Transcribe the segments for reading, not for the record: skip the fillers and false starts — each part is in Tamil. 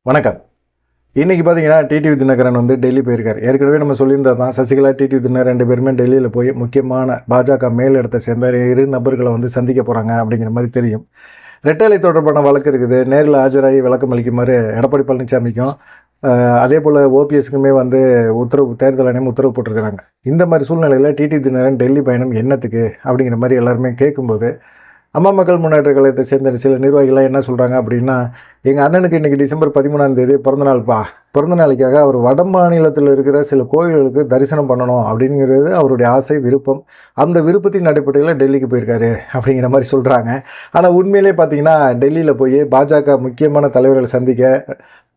வணக்கம். இன்றைக்கி பார்த்தீங்கன்னா டிடிவி தினகரன் வந்து டெல்லி போயிருக்கார். ஏற்கனவே நம்ம சொல்லியிருந்தது தான், சசிகலா டிடிவி தினகரன் 2 பேருமே டெல்லியில் போய் முக்கியமான பாஜக மேலிடத்தை சேர்ந்த 2 நபர்களை வந்து சந்திக்க போகிறாங்க அப்படிங்கிற மாதிரி தெரியும். ரெட்டலை தொடர்பான வழக்கு இருக்குது. நேரில் ஆஜராகி விளக்கம் அளிக்குமாறு எடப்பாடி பழனிசாமிக்கும் அதே போல் ஓபிஎஸ்க்குமே வந்து தேர்தல் ஆணையம் உத்தரவு போட்டிருக்கிறாங்க. இந்த மாதிரி சூழ்நிலையில் டிடிவி தினகரன் டெல்லி பயணம் என்னத்துக்கு அப்படிங்கிற மாதிரி எல்லாருமே கேட்கும்போது, அம்மா மக்கள் முன்னேற்ற கழகத்தை சேர்ந்த சில நிர்வாகிகள்லாம் என்ன சொல்கிறாங்க அப்படின்னா, எங்கள் அண்ணனுக்கு இன்றைக்கி டிசம்பர் 13 பிறந்தநாள்ப்பா, பிறந்த நாளைக்காக அவர் வட மாநிலத்தில் இருக்கிற சில கோயில்களுக்கு தரிசனம் பண்ணணும் அப்படிங்கிறது அவருடைய ஆசை, விருப்பம். அந்த விருப்பத்தின் அடிப்படையில் டெல்லிக்கு போயிருக்காரு அப்படிங்கிற மாதிரி சொல்கிறாங்க. ஆனால் உண்மையிலே பார்த்திங்கன்னா டெல்லியில் போய் பாஜக முக்கியமான தலைவர்களை சந்திக்க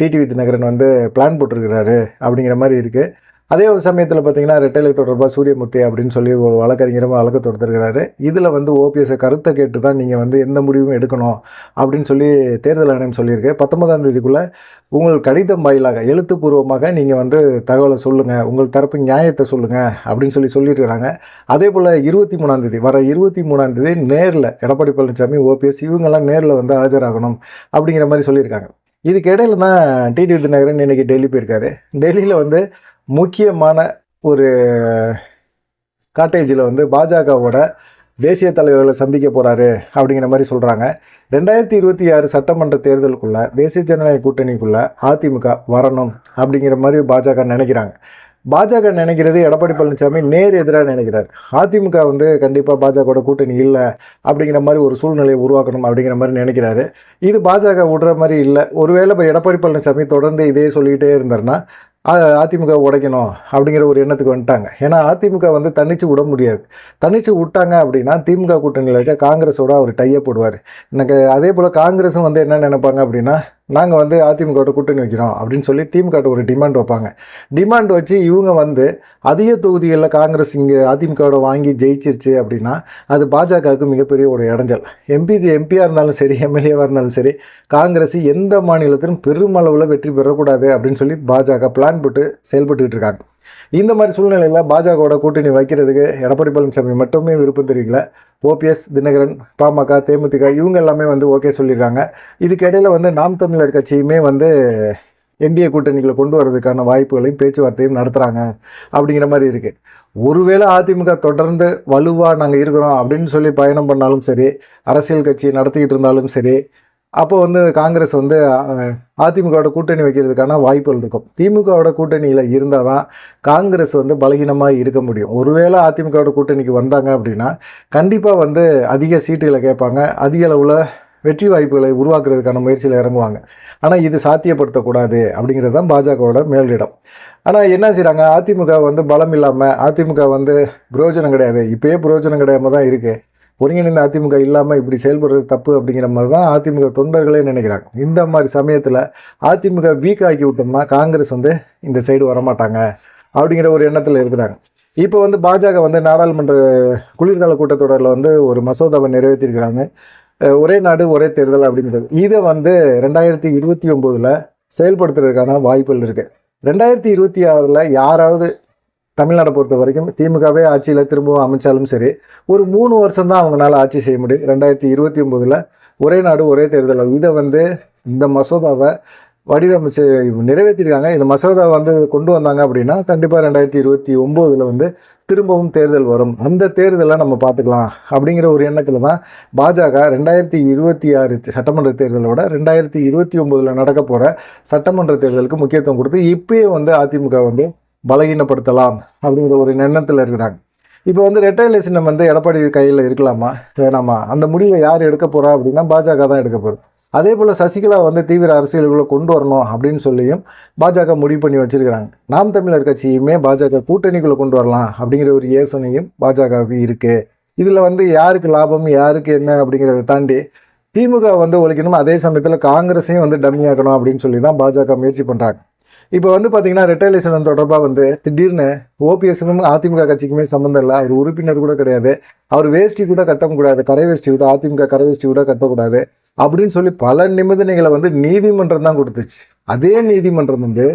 டிடிவி தினகரன் வந்து பிளான் போட்டிருக்கிறாரு அப்படிங்கிற மாதிரி இருக்குது. அதே ஒரு சமயத்தில் பார்த்திங்கன்னா ரெட்டலை தொடர்பாக சூரியமூர்த்தி அப்படின்னு சொல்லி ஒரு வழக்கறிஞரும் வழக்கு தொடுத்திருக்கிறாரு. இதில் வந்து ஓபிஎஸ்ஸை கருத்தை கேட்டு தான் நீங்கள் வந்து எந்த முடிவும் எடுக்கணும் அப்படின்னு சொல்லி தேர்தல் ஆணையம் சொல்லியிருக்கு. 19ஆம் தேதிக்குள்ளே உங்கள் கடிதம் வாயிலாக எழுத்துப்பூர்வமாக நீங்கள் வந்து தகவலை சொல்லுங்கள், உங்கள் தரப்பு நியாயத்தை சொல்லுங்கள் அப்படின்னு சொல்லியிருக்கிறாங்க. அதே போல் 23ஆம் தேதி வர 23ஆம் தேதி நேரில் எடப்பாடி பழனிசாமி, ஓபிஎஸ் இவங்கெல்லாம் நேரில் வந்து ஆஜராகணும் அப்படிங்கிற மாதிரி சொல்லியிருக்காங்க. இதுக்கு இடையில தான் டிடிவி தினகரன் இன்றைக்கி டெல்லி போயிருக்காரு. டெல்லியில் வந்து முக்கியமான ஒரு காட்டேஜில் வந்து பாஜகவோட தேசிய தலைவர்களை சந்திக்க போகிறாரு அப்படிங்கிற மாதிரி சொல்கிறாங்க. 2026 சட்டமன்ற தேர்தலுக்குள்ளே தேசிய ஜனநாயக கூட்டணிக்குள்ளே அதிமுக வரணும் அப்படிங்கிற மாதிரி பாஜக நினைக்கிறாங்க. பாஜக நினைக்கிறது எடப்பாடி பழனிசாமி நேர் எதிராக நினைக்கிறார். அதிமுக வந்து கண்டிப்பாக பாஜகவோட கூட்டணி இல்லை அப்படிங்கிற மாதிரி ஒரு சூழ்நிலையை உருவாக்கணும் அப்படிங்கிற மாதிரி நினைக்கிறாரு. இது பாஜக விடுற மாதிரி இல்லை. ஒருவேளை இப்போ எடப்பாடி பழனிசாமி தொடர்ந்து இதே சொல்லிக்கிட்டே இருந்தார்னா அதிமுக உடைக்கணும் அப்படிங்கிற ஒரு எண்ணத்துக்கு வந்துட்டாங்க. ஏன்னா அதிமுக வந்து தனிச்சு விட முடியாது. தனிச்சு விட்டாங்க அப்படின்னா திமுக கூட்டணியில் இருக்க காங்கிரஸோட அவர் டையப் போடுவார். எனக்கு அதே போல் காங்கிரஸும் வந்து என்ன நினைப்பாங்க அப்படின்னா, நாங்கள் வந்து அதிமுகவோட கூட்டணி வைக்கிறோம் அப்படின்னு சொல்லி திமுகட்ட ஒரு டிமாண்ட் வைப்பாங்க. டிமாண்ட் வச்சு இவங்க வந்து அதிக தொகுதிகளில் காங்கிரஸ் இங்கே அதிமுகவோட வாங்கி ஜெயிச்சிருச்சு அப்படின்னா அது பாஜகவுக்கு மிகப்பெரிய ஒரு இடைஞ்சல். எம்பியாக இருந்தாலும் சரி, எம்எல்ஏவாக இருந்தாலும் சரி, காங்கிரஸ் எந்த மாநிலத்திலும் பெருமளவில் வெற்றி பெறக்கூடாது அப்படின்னு சொல்லி பாஜக பிளான் போட்டு செயல்பட்டுக்கிட்டு இருக்காங்க. இந்த மாதிரி சூழ்நிலையில் பாஜகவோட கூட்டணி வைக்கிறதுக்கு எடப்பாடி பழனிசாமி மட்டுமே விருப்பம் தெரியல. ஓபிஎஸ், தினகரன், பாமக, தேமுதிக இவங்க எல்லாமே வந்து ஓகே சொல்லியிருக்காங்க. இதுக்கு இடையில் வந்து நாம் தமிழர் கட்சியுமே வந்து என்டிஏ கூட்டணிகளை கொண்டு வரதுக்கான வாய்ப்புகளையும் பேச்சுவார்த்தையும் நடத்துகிறாங்க அப்படிங்கிற மாதிரி இருக்குது. ஒருவேளை அதிமுக தொடர்ந்து வலுவாக நாங்கள் இருக்கிறோம் அப்படின்னு சொல்லி பயணம் பண்ணாலும் சரி, அரசியல் கட்சி நடத்திக்கிட்டு இருந்தாலும் சரி, அப்போ வந்து காங்கிரஸ் வந்து அதிமுகவோட கூட்டணி வைக்கிறதுக்கான வாய்ப்புகள் இருக்கும். திமுகவோட கூட்டணியில் இருந்தால் தான் காங்கிரஸ் வந்து பலகீனமாக இருக்க முடியும். ஒருவேளை அதிமுகவோட கூட்டணிக்கு வந்தாங்க அப்படின்னா கண்டிப்பாக வந்து அதிக சீட்டுகளை கேட்பாங்க, அதிக அளவில் வெற்றி வாய்ப்புகளை உருவாக்குறதுக்கான முயற்சியில் இறங்குவாங்க. ஆனால் இது சாத்தியப்படுத்தக்கூடாது அப்படிங்கிறது தான் பாஜகவோட மேலிடம். ஆனால் என்ன செய்கிறாங்க, அதிமுக வந்து பலம் இல்லாமல், அதிமுக வந்து புரோஜனம் கிடையாது, இப்போயே புரோஜனம் கிடையாமல் தான் இருக்குது, ஒருங்கிணைந்த அதிமுக இல்லாமல் இப்படி செயல்படுறது தப்பு அப்படிங்கிற மாதிரி தான் அதிமுக தொண்டர்களே நினைக்கிறாங்க. இந்த மாதிரி சமயத்தில் அதிமுக வீக் ஆக்கி விட்டோம்னா காங்கிரஸ் வந்து இந்த சைடு வரமாட்டாங்க அப்படிங்கிற ஒரு எண்ணத்தில் இருக்கிறாங்க. இப்போ வந்து பாஜக வந்து நாடாளுமன்ற குளிர்கால கூட்டத்தொடரில் வந்து ஒரு மசோதாவை நிறைவேற்றிருக்கிறாங்க. ஒரே நாடு ஒரே தேர்தல் அப்படிங்கிறது. இதை வந்து 2029 செயல்படுத்துறதுக்கான வாய்ப்புகள் இருக்குது. 2026 யாராவது தமிழ்நாடை பொறுத்த வரைக்கும் திமுகவே ஆட்சியில் திரும்பவும் அமைச்சாலும் சரி, ஒரு 3 வருஷம் தான் அவங்களால ஆட்சி செய்ய முடியும். 2029 ஒரே நாடு ஒரே தேர்தல். இதை வந்து இந்த மசோதாவை வடிவமைச்சு நிறைவேற்றிருக்காங்க. இந்த மசோதாவை வந்து கொண்டு வந்தாங்க அப்படின்னா கண்டிப்பாக 2029 வந்து திரும்பவும் தேர்தல் வரும். அந்த தேர்தலை நம்ம பார்த்துக்கலாம் அப்படிங்கிற ஒரு எண்ணத்தில் தான் பாஜக 2026 சட்டமன்ற தேர்தலோட 2029 நடக்க போகிற சட்டமன்ற தேர்தலுக்கு முக்கியத்துவம் கொடுத்து இப்பயே வந்து அதிமுக வந்து பலகீனப்படுத்தலாம் அப்படிங்கிற ஒரு எண்ணத்தில் இருக்கிறாங்க. இப்போ வந்து ரெட்டை சின்னம் வந்து எடப்பாடி கையில் இருக்கலாமா வேணாமா, அந்த முடிவை யார் எடுக்க போகிறா அப்படின்னா பாஜக தான் எடுக்க போகுது. அதே போல் சசிகலா வந்து தீவிர அரசியலுக்குள்ளே கொண்டு வரணும் அப்படின்னு சொல்லியும் பாஜக முடிவு பண்ணி வச்சுருக்கிறாங்க. நாம் தமிழர் கட்சியுமே பாஜக கூட்டணிக்குள்ளே கொண்டு வரலாம் அப்படிங்கிற ஒரு யோசனையும் பாஜகவுக்கு இருக்குது. இதில் வந்து யாருக்கு லாபம், யாருக்கு என்ன அப்படிங்கிறத தாண்டி திமுக வந்து ஒழிக்கணும், அதே சமயத்தில் காங்கிரஸையும் வந்து டம்மியாக்கணும் அப்படின்னு சொல்லி தான் பாஜக முயற்சி பண்ணுறாங்க. இப்போ வந்து பார்த்திங்கன்னா ரெட்டை சின்னம் தொடர்பாக வந்து திடீர்னு ஓபிஎஸ்க்கும் அதிமுக கட்சிக்குமே சம்மந்தம் இல்லை. அவர் உறுப்பினர் கூட கிடையாது, அவர் வேஷ்டி கூட கட்டக்கூடாது, கரை வேஷ்டி கூட, அதிமுக கரை வேஷ்டி கூட கட்டக்கூடாது அப்படின்னு சொல்லி பல நிபந்தனைகளை வந்து நீதிமன்றம் தான் கொடுத்துச்சு. அதே நீதிமன்றம் வந்து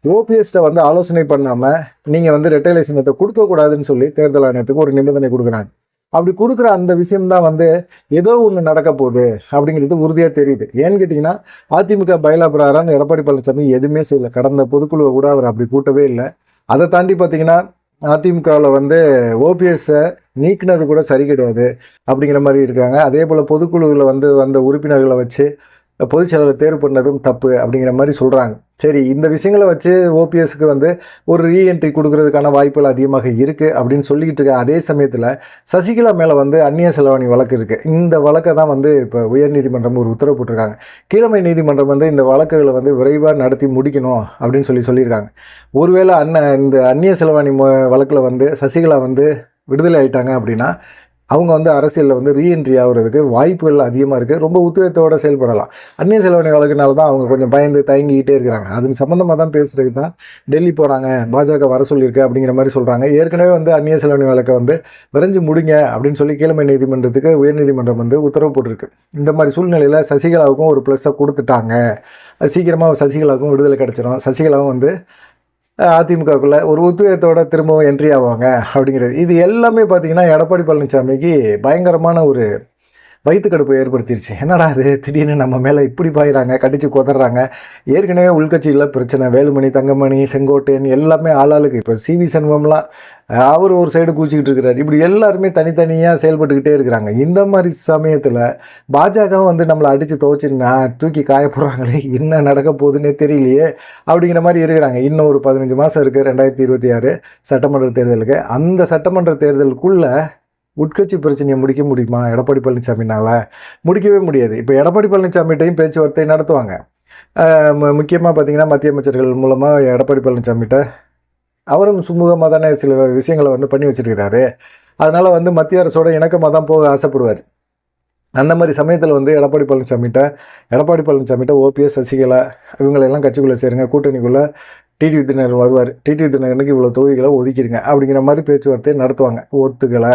ஓபிஎஸ்ட்டை வந்து ஆலோசனை பண்ணாமல் நீங்கள் வந்து ரெட்டை சின்னத்தை கொடுக்கக்கூடாதுன்னு சொல்லி தேர்தல் ஆணையத்துக்கு ஒரு நிபந்தனை கொடுக்குறாங்க. அப்படி கொடுக்குற அந்த விஷயம்தான் வந்து ஏதோ ஒன்று நடக்க போகுது அப்படிங்கிறது உறுதியாக தெரியுது. ஏன்னு கேட்டிங்கன்னா, அதிமுக பைலா பிரகாரம் எடப்பாடி பழனிசாமி எதுவுமே செய்யலை. கடந்த பொதுக்குழுவை கூட அவர் அப்படி கூட்டவே இல்லை. அதை தாண்டி பார்த்தீங்கன்னா, அதிமுகவில் வந்து ஓபிஎஸ்ஸை நீக்கினது கூட சரி கிடையாது அப்படிங்கிற மாதிரி இருக்காங்க. அதே போல் பொதுக்குழுவில் வந்து வந்த உறுப்பினர்களை வச்சு பொதுச் செயலாளர் தேர்வு பண்ணதும் தப்பு அப்படிங்கிற மாதிரி சொல்கிறாங்க. சரி, இந்த விஷயங்களை வச்சு ஓபிஎஸ்க்கு வந்து ஒரு ரீஎன்ட்ரி கொடுக்கறதுக்கான வாய்ப்புகள் அதிகமாக இருக்குது அப்படின்னு சொல்லிக்கிட்டு இருக்க அதே சமயத்தில் சசிகலா மேலே வந்து அந்நிய செலவாணி வழக்கு இருக்குது. இந்த வழக்கை தான் வந்து இப்போ உயர்நீதிமன்றம் ஒரு உத்தரவு போட்டிருக்காங்க. கீழமை நீதிமன்றம் வந்து இந்த வழக்குகளை வந்து விரைவாக நடத்தி முடிக்கணும் அப்படின்னு சொல்லியிருக்காங்க. ஒருவேளை இந்த அந்நிய செலவாணி வழக்கில் வந்து சசிகலா வந்து விடுதலை ஆகிட்டாங்க அப்படின்னா அவங்க வந்து அரசியலில் வந்து ரீஎன்ட்ரி ஆகிறதுக்கு வாய்ப்புகள் அதிகமாக இருக்குது. ரொம்ப உத்வேகத்தோடு செயல்படலாம். அந்நிய செலவாணி வழக்குனால தான் அவங்க கொஞ்சம் பயந்து தயங்கிக்கிட்டே இருக்கிறாங்க. அது சம்மந்தமாக தான் பேசுகிறதுக்கு தான் டெல்லி போகிறாங்க, பாஜக வர சொல்லியிருக்கு அப்படிங்கிற மாதிரி சொல்கிறாங்க. ஏற்கனவே வந்து அந்நிய செலவாணி வழக்கை வந்து விரைஞ்சு முடிங்க அப்படின்னு சொல்லி கீழமை நீதிமன்றத்துக்கு உயர்நீதிமன்றம் வந்து உத்தரவு போட்டிருக்கு. இந்த மாதிரி சூழ்நிலையில் சசிகலாவுக்கும் ஒரு ப்ளஸ்ஸை கொடுத்துட்டாங்க. சீக்கிரமாக சசிகலாவுக்கும் விடுதலை கிடச்சிரும். சசிகலாவும் வந்து அதிமுகவுக்குள்ளே ஒரு உத்வேகத்தோடு திரும்பவும் என்ட்ரி ஆவாங்க அப்படிங்கிறது. இது எல்லாமே பார்த்திங்கன்னா எடப்பாடி பழனிசாமிக்கு பயங்கரமான ஒரு வயிற்றுக்கடுப்பை ஏற்படுத்திடுச்சு. என்னடா அது திடீர்னு நம்ம மேலே இப்படி பாயிறாங்க, கடிச்சு கொதறாங்க. ஏற்கனவே உள்கட்சியில் பிரச்சனை, வேலுமணி, தங்கமணி, செங்கோட்டையன் எல்லாமே ஆளாளுக்கு. இப்போ சிவி சண்முகம்லாம் அவர் ஒரு சைடு கூச்சிக்கிட்டு இருக்கிறார். இப்படி எல்லாருமே தனித்தனியாக செயல்பட்டுக்கிட்டே இருக்கிறாங்க. இந்த மாதிரி சமயத்தில் பாஜகவும் வந்து நம்மளை அடித்து துவச்சின்னா தூக்கி காயப்படுறாங்களே, என்ன நடக்க போகுதுன்னே தெரியலையே அப்படிங்கிற மாதிரி இருக்கிறாங்க. இன்னும் ஒரு 15 மாதம் இருக்குது 2026 சட்டமன்ற தேர்தலுக்கு. அந்த சட்டமன்ற தேர்தலுக்குள்ளே உட்கட்சி பிரச்சனையை முடிக்க முடியுமா எடப்பாடி பழனிசாமினால்? முடிக்கவே முடியாது. இப்போ எடப்பாடி பழனிசாமிகிட்டையும் பேச்சுவார்த்தை நடத்துவாங்க. முக்கியமாக பார்த்திங்கன்னா மத்திய அமைச்சர்கள் மூலமாக எடப்பாடி பழனிசாமிகிட்ட அவரும் சுமூகமாக தானே சில விஷயங்களை வந்து பண்ணி வச்சுருக்கிறாரு. அதனால் வந்து மத்திய அரசோட இணக்கமாக தான் போக ஆசைப்படுவார். அந்த மாதிரி சமயத்தில் வந்து எடப்பாடி பழனிசாமிகிட்ட ஓபிஎஸ், சசிகலா இவங்களெல்லாம் கட்சிக்குள்ளே சேருங்க, கூட்டணிக்குள்ளே டிடிவி தினகரன் வருவார், டிடிவி தினகரனுக்கு இவ்வளோ தொகுதிகளை ஒதுக்கிடுங்க அப்படிங்கிற மாதிரி பேச்சுவார்த்தை நடத்துவாங்க. ஒத்துக்கலை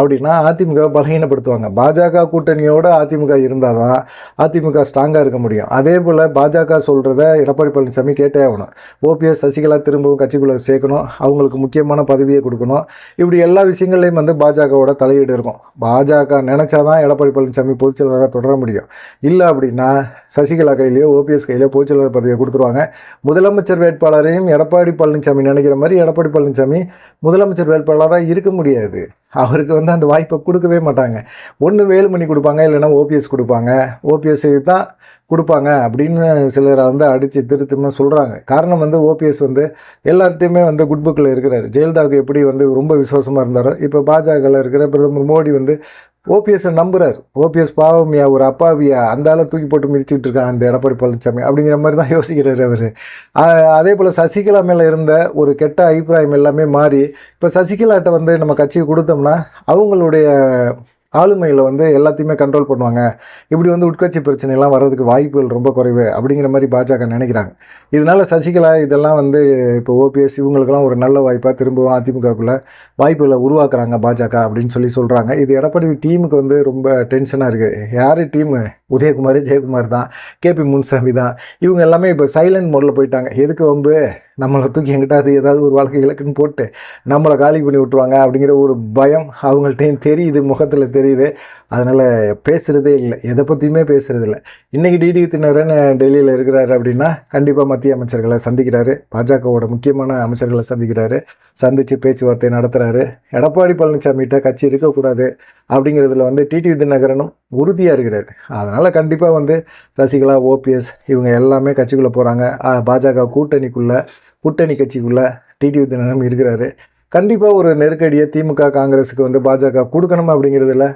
அப்படின்னா அதிமுக பலகீனப்படுத்துவாங்க. பாஜக கூட்டணியோடு அதிமுக இருந்தால் தான் அதிமுக ஸ்ட்ராங்காக இருக்க முடியும். அதே போல் பாஜக சொல்கிறத எடப்பாடி பழனிசாமி கேட்டே ஆகணும். ஓபிஎஸ், சசிகலா திரும்பவும் கட்சிக்குள்ளே சேர்க்கணும், அவங்களுக்கு முக்கியமான பதவியை கொடுக்கணும். இப்படி எல்லா விஷயங்கள்லையும் வந்து பாஜகவோட தலையீடு இருக்கும். பாஜக நினச்சாதான் எடப்பாடி பழனிசாமி பொதுச்செயலாளராக தொடர முடியும். இல்லை அப்படின்னா சசிகலா கையிலையோ ஓபிஎஸ் கையிலையோ பொதுச்செயலாளர் பதவியை கொடுத்துருவாங்க. முதலமைச்சர் வேட்பாளரையும் எடப்பாடி பழனிசாமி நினைக்கிற மாதிரி எடப்பாடி பழனிசாமி முதலமைச்சர் வேட்பாளராக இருக்க முடியாது. அவருக்கு வந்து அந்த வாய்ப்பை கொடுக்கவே மாட்டாங்க. ஒன்று வேலுமணி கொடுப்பாங்க, இல்லைன்னா ஓபிஎஸ் கொடுப்பாங்க. ஓபிஎஸ் தான் கொடுப்பாங்க அப்படின்னு சிலர் வந்து அடித்து திருத்தமாக சொல்கிறாங்க. காரணம் வந்து ஓபிஎஸ் வந்து எல்லார்ட்டையுமே வந்து குட் புக்கில் இருக்கிறார். ஜெயலலிதாவுக்கு எப்படி வந்து ரொம்ப விசுவாசமாக இருந்தாரோ, இப்போ பாஜகவில் இருக்கிற பிரதமர் மோடி வந்து ஓபிஎஸ்ஸை நம்புகிறார். ஓபிஎஸ் பாவமியா, ஒரு அப்பாவியா, அந்த ஆளை தூக்கி போட்டு மிதிச்சுட்டு இருக்கான் அந்த எடப்பாடி பழனிசாமி அப்படிங்கிற மாதிரி தான் யோசிக்கிறார் அவர். அதே போல் சசிகலா மேலே இருந்த ஒரு கெட்ட அபிப்பிராயம் எல்லாமே மாறி இப்போ சசிகலாட்ட வந்து நம்ம கட்சியை கொடுத்தோம்னா அவங்களுடைய ஆளுமையில் வந்து எல்லாத்தையுமே கண்ட்ரோல் பண்ணுவாங்க. இப்படி வந்து உட்கட்சி பிரச்சனைலாம் வர்றதுக்கு வாய்ப்புகள் ரொம்ப குறைவு அப்படிங்கிற மாதிரி பாஜக நினைக்கிறாங்க. இதனால் சசிகலா இதெல்லாம் வந்து இப்போ ஓபிஎஸ் இவங்களுக்கெல்லாம் ஒரு நல்ல வாய்ப்பாக திரும்பவும் அதிமுகக்குள்ளே வாய்ப்புகளை உருவாக்குறாங்க பாஜக அப்படின்னு சொல்கிறாங்க. இது எடப்பாடி டீமுக்கு வந்து ரொம்ப டென்ஷனாக இருக்குது. யார் டீமு? உதயகுமார், ஜெயக்குமார் தான், கேபி முன்சாமி தான். இவங்க எல்லாமே இப்போ சைலண்ட் மோடில் போயிட்டாங்க. எதுக்கு வம்பு, நம்மளை தூக்கி எங்கிட்டாது ஏதாவது ஒரு வாழ்க்கை இலக்குன்னு போட்டு நம்மளை காலி பண்ணி விட்ருவாங்க அப்படிங்கிற ஒரு பயம் அவங்கள்ட்டையும் தெரியுது, முகத்தில் தெரியுது. அதனால் பேசுகிறதே இல்லை, எதை பற்றியுமே பேசுகிறது இல்லை. இன்றைக்கி டிடிவி தினகரன் டெல்லியில் இருக்கிறாரு அப்படின்னா கண்டிப்பாக மத்திய அமைச்சர்களை சந்திக்கிறாரு, பாஜகவோட முக்கியமான அமைச்சர்களை சந்தித்து பேச்சுவார்த்தை நடத்துகிறாரு. எடப்பாடி பழனிசாமிகிட்ட கட்சி இருக்கக்கூடாது அப்படிங்கிறதுல வந்து டிடிவி தினகரனும் உறுதியாக இருக்கிறார். அதனால் கண்டிப்பாக வந்து சசிகலா, ஓபிஎஸ் இவங்க எல்லாமே கட்சிக்குள்ளே போகிறாங்க. பாஜக கூட்டணி கட்சிக்குள்ளே டிடிவி தினகரன் இருக்கிறாரு. கண்டிப்பாக ஒரு நெருக்கடியை திமுக, காங்கிரஸுக்கு வந்து பாஜக கொடுக்கணும் அப்படிங்கிறதுல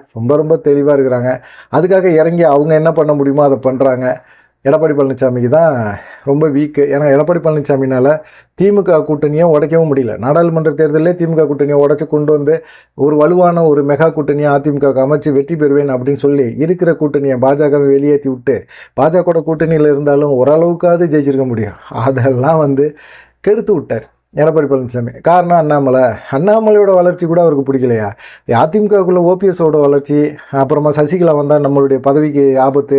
ரொம்ப தெளிவாக இருக்கிறாங்க. அதுக்காக இறங்கி அவங்க என்ன பண்ண முடியுமோ அதை பண்ணுறாங்க. எடப்பாடி பழனிசாமிக்கு தான் ரொம்ப வீக்கு. ஏன்னா எடப்பாடி பழனிசாமினால் திமுக கூட்டணியை உடைக்கவும் முடியல. நாடாளுமன்ற தேர்தலே திமுக கூட்டணியை உடச்சி கொண்டு வந்து ஒரு வலுவான ஒரு மெகா கூட்டணியை அதிமுக அமைச்சு வெற்றி பெறுவேன் அப்படின்னு சொல்லி இருக்கிற கூட்டணியை பாஜகவை வெளியேற்றி விட்டு பாஜக கூட்டணியில் இருந்தாலும் ஓரளவுக்காவது ஜெயிச்சிருக்க முடியும். அதெல்லாம் வந்து கெடுத்து விட்டார் எடப்பாடி பழனிசாமி. காரணம் அண்ணாமலையோட வளர்ச்சி கூட அவருக்கு பிடிக்கலையா? அதிமுகவுக்குள்ள ஓபிஎஸோட வளர்ச்சி, அப்புறமா சசிகலா வந்தால் நம்மளுடைய பதவிக்கு ஆபத்து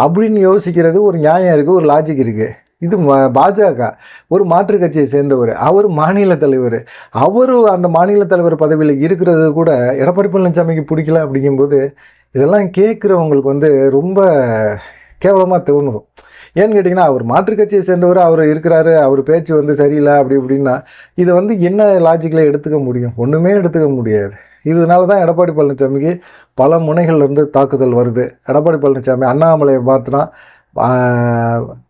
அப்படின்னு யோசிக்கிறது ஒரு நியாயம் இருக்குது, ஒரு லாஜிக் இருக்குது. இது பாஜக ஒரு மாற்றுக் கட்சியை சேர்ந்தவர், அவர் மாநில தலைவர், அவர் அந்த மாநில தலைவர் பதவியில் இருக்கிறது கூட எடப்பாடி பழனிசாமிக்கு பிடிக்கல. அப்படிங்கும்போது இதெல்லாம் கேட்குறவங்களுக்கு வந்து ரொம்ப கேவலமாக தோணுது. ஏன்னு கேட்டிங்கன்னா, அவர் மாற்றுக் கட்சியை சேர்ந்தவர், அவர் இருக்கிறாரு, அவர் பேச்சு வந்து சரியில்லை அப்படி இப்படின்னா இதை வந்து என்ன லாஜிக்கில் எடுத்துக்க முடியும்? ஒன்றுமே எடுத்துக்க முடியாது. இதனால தான் எடப்பாடி பழனிசாமிக்கு பல முனைகள்லேருந்து தாக்குதல் வருது. எடப்பாடி பழனிசாமி அண்ணாமலையை பார்த்துனா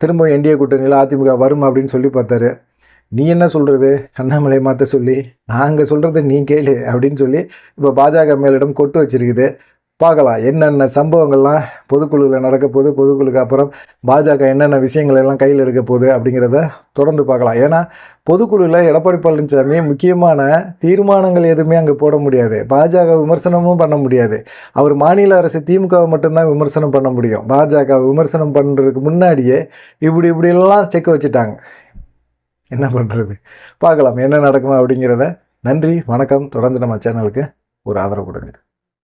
திரும்ப என்டிஏ கூட்டணியில் அதிமுக வரும் அப்படின்னு சொல்லி பார்த்தாரு. நீ என்ன சொல்கிறது, அண்ணாமலையை மாற்ற சொல்லி, நாங்கள் சொல்கிறத நீ கேளு அப்படின்னு சொல்லி இப்போ பாஜக மேலிடம் கொட்டு வச்சிருக்குது. பார்க்கலாம் என்னென்ன சம்பவங்கள்லாம் பொதுக்குழுவில் நடக்க போகுது, பொதுக்குழுக்கு அப்புறம் பாஜக என்னென்ன விஷயங்கள் எல்லாம் கையில் எடுக்க போகுது அப்படிங்கிறத தொடர்ந்து பார்க்கலாம். ஏன்னா பொதுக்குழுவில் எடப்பாடி பழனிசாமி முக்கியமான தீர்மானங்கள் எதுவுமே அங்கே போட முடியாது, பாஜக விமர்சனமும் பண்ண முடியாது. அவர் மாநில அரசு திமுகவை மட்டும்தான் விமர்சனம் பண்ண முடியும். பாஜக விமர்சனம் பண்ணுறதுக்கு முன்னாடியே இப்படிலாம் செக் வச்சுட்டாங்க. என்ன பண்ணுறது, பார்க்கலாம் என்ன நடக்குமா அப்படிங்கிறத. நன்றி, வணக்கம். தொடர்ந்து நம்ம சேனலுக்கு ஒரு ஆதரவு கொடுங்க.